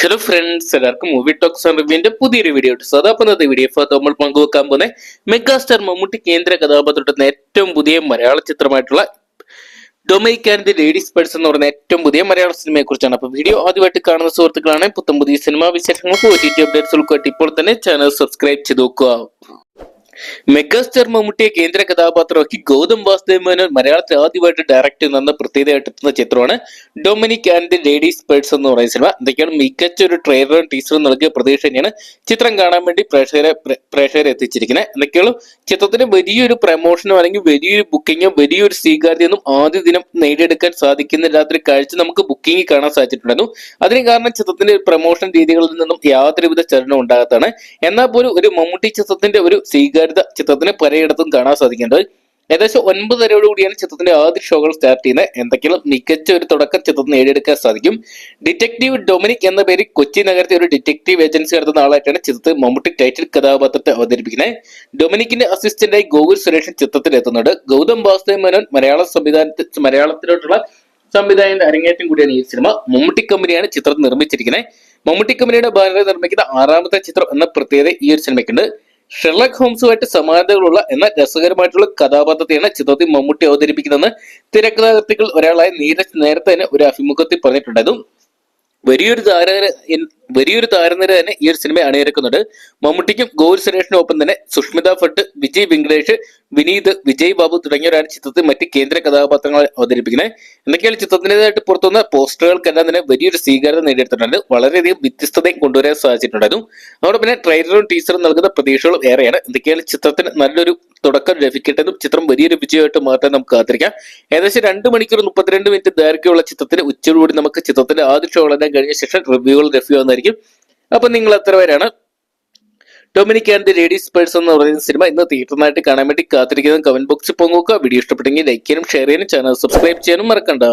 Hello friends, എല്ലാവർക്കും movie talks and റിവ്യൂവിന്റെ പുതിയൊരു video ഇട്ടു. അതാപ്പന്നത്തെ വീഡിയോ നമ്മൾ പങ്കുവെക്കാൻ പോകുന്ന മെഗാസ്റ്റാർ മമ്മൂട്ടി കേന്ദ്ര കഥാപാത്രത്തിന്റെ ഏറ്റവും പുതിയ മലയാള ചിത്രമായിട്ടുള്ള Dominic and the Ladies Purse എന്ന് പറയുന്ന ഏറ്റവും പുതിയ മലയാള സിനിമയെ കുറിച്ചാണ്. അപ്പൊ വീഡിയോ ആദ്യമായിട്ട് കാണുന്ന സുഹൃത്തുക്കളാണ് പുത്തം പുതിയ സിനിമാ വിശേഷങ്ങൾക്ക് അപ്ഡേറ്റ്സ് ഉൾക്കൊട്ടി ഇപ്പോൾ തന്നെ ചാനൽ സബ്സ്ക്രൈബ് ചെയ്ത് നോക്കുക. മെഗാസ്റ്റാർ മമ്മൂട്ടിയെ കേന്ദ്ര കഥാപാത്രമാക്കി ഗൗതം വാസുദേവ് മേനോൻ മലയാളത്തിൽ ആദ്യമായിട്ട് ഡയറക്ട് ചെയ്യുന്ന പ്രത്യേകമായിട്ട് എത്തുന്ന ചിത്രമാണ് Dominic and the Ladies Purse എന്ന് പറയുന്ന സിനിമ. എന്തൊക്കെയാണ് മികച്ച ഒരു ട്രെയിലറും ടീസറും നൽകിയ പ്രതീക്ഷ തന്നെയാണ് ചിത്രം കാണാൻ വേണ്ടി പ്രേക്ഷകരെ എത്തിച്ചിരിക്കുന്നത്. എന്തൊക്കെയാണ് ചിത്രത്തിന് വലിയൊരു പ്രമോഷനോ അല്ലെങ്കിൽ വലിയൊരു ബുക്കിങ്ങോ വലിയൊരു സ്വീകാര്യതയൊന്നും ആദ്യ ദിനം നേടിയെടുക്കാൻ സാധിക്കുന്നില്ലാത്തൊരു കാഴ്ച നമുക്ക് ബുക്കിംഗ് കാണാൻ സാധിച്ചിട്ടുണ്ടായിരുന്നു. അതിന് കാരണം ചിത്രത്തിന്റെ പ്രമോഷൻ രീതികളിൽ നിന്നും യാതൊരുവിധ ചലനം ഉണ്ടാകാത്തതാണ്. എന്നാൽ പോലും ഒരു മമ്മൂട്ടി ചിത്രത്തിന്റെ ഒരു സ്വീകാര്യത ചിത്രത്തിന് പലയിടത്തും കാണാൻ സാധിക്കുന്നുണ്ട്. ഏകദേശം 9:30 കൂടിയാണ് ചിത്രത്തിന്റെ ആദ്യ ഷോകൾ സ്റ്റാർട്ട് ചെയ്യുന്നത്. എന്തെങ്കിലും മികച്ച ഒരു തുടക്കം ചിത്രത്തിന് നേടിയെടുക്കാൻ സാധിക്കും. ഡിറ്റക്റ്റീവ് ഡൊമിനിക് എന്ന പേരിൽ കൊച്ചി നഗരത്തെ ഒരു ഡിറ്റക്റ്റീവ് ഏജൻസി നടത്തുന്ന ആളായിട്ടാണ് ചിത്രത്തിൽ മമ്മൂട്ടി ടൈറ്റിൽ കഥാപാത്രത്തെ അവതരിപ്പിക്കുന്നത്. ഡൊമിനിക്കിന്റെ അസിസ്റ്റന്റായി ഗോകുൽ സുരേഷൻ ചിത്രത്തിൽ എത്തുന്നുണ്ട്. ഗൗതം വാസുദേവ് മേനോൻ മലയാളത്തിലോട്ടുള്ള സംവിധായകന്റെ അരങ്ങേറ്റം കൂടിയാണ് ഈ സിനിമ. മമ്മൂട്ടി കമ്പനിയാണ് ചിത്രം നിർമ്മിച്ചിരിക്കുന്നത്. മമ്മൂട്ടി കമ്പനിയുടെ ബാനറിൽ നിർമ്മിക്കുന്ന 6ാമത്തെ ചിത്രം എന്ന പ്രത്യേകത ഈ ഒരു സിനിമയ്ക്കുണ്ട്. ഷെർലക് ഹോംസുമായിട്ട് സമാനതകളുള്ള എന്നാൽ രസകരമായിട്ടുള്ള കഥാപാത്രത്തെയാണ് ചിത്രത്തിൽ മമ്മൂട്ടി അവതരിപ്പിക്കുന്നതെന്ന് തിരക്കഥാകൃത്തുക്കൾ ഒരാളായ നീരജ് നേരത്തെ തന്നെ ഒരു അഭിമുഖത്തിൽ പറഞ്ഞിട്ടുണ്ടായിരുന്നു. വലിയൊരു താരനിര തന്നെ ഈ ഒരു സിനിമ അണിയിറക്കുന്നുണ്ട്. മമ്മൂട്ടിക്കും ഗോകുൽ സുരേഷിനും ഒപ്പം തന്നെ സുഷ്മിത ഭട്ട്, വിജയ് വെങ്കടേഷ്, വിനീത്, വിജയ് ബാബു തുടങ്ങിയവരാണ് ചിത്രത്തിൽ മറ്റ് കേന്ദ്ര കഥാപാത്രങ്ങളെ അവതരിപ്പിക്കുന്നത്. എന്തൊക്കെയാണ് ചിത്രത്തിൻ്റെതായിട്ട് പുറത്തുവന്ന പോസ്റ്ററുകൾക്കെല്ലാം തന്നെ വലിയൊരു സ്വീകാര്യത നേടിയെടുത്തിട്ടുണ്ട്. വളരെയധികം വ്യത്യസ്തതയും കൊണ്ടുവരാൻ സാധിച്ചിട്ടുണ്ടായിരുന്നു. അതോടൊപ്പം തന്നെ ട്രെയിലറും ടീസറും നൽകുന്ന പ്രതീക്ഷകളും ഏറെയാണ്. എന്തൊക്കെയാണ് ചിത്രത്തിന് നല്ലൊരു തുടക്കം ലഭിക്കട്ടെന്നും ചിത്രം വലിയൊരു വിജയമായിട്ട് മാറ്റാൻ നമുക്ക് കാത്തിരിക്കാം. ഏകദേശം 2 മണിക്കൂർ 32 മിനിറ്റ് ദൈർഘ്യമുള്ള ചിത്രത്തിന് ഉച്ചയോടുകൂടി നമുക്ക് ചിത്രത്തിന്റെ ആദ്യ ഷോകളെല്ലാം കഴിഞ്ഞ ശേഷം റിവ്യൂകൾ ലഭ്യമാകുന്നതായിരിക്കും. അപ്പൊ നിങ്ങൾ എത്ര പേരാണ് Dominic and the Ladies Purse എന്ന് പറയുന്ന സിനിമ ഇന്ന് തിയേറ്ററിനായിട്ട് കാണാൻ വേണ്ടി കാത്തിരിക്കുന്നത് കമന്റ് ബോക്സിൽ പങ്കുവെക്കുക. വീഡിയോ ഇഷ്ടപ്പെട്ടെങ്കിൽ ലൈക്ക് ചെയ്യാനും ഷെയർ ചെയ്യാനും ചാനൽ സബ്സ്ക്രൈബ് ചെയ്യാനും മറക്കണ്ട.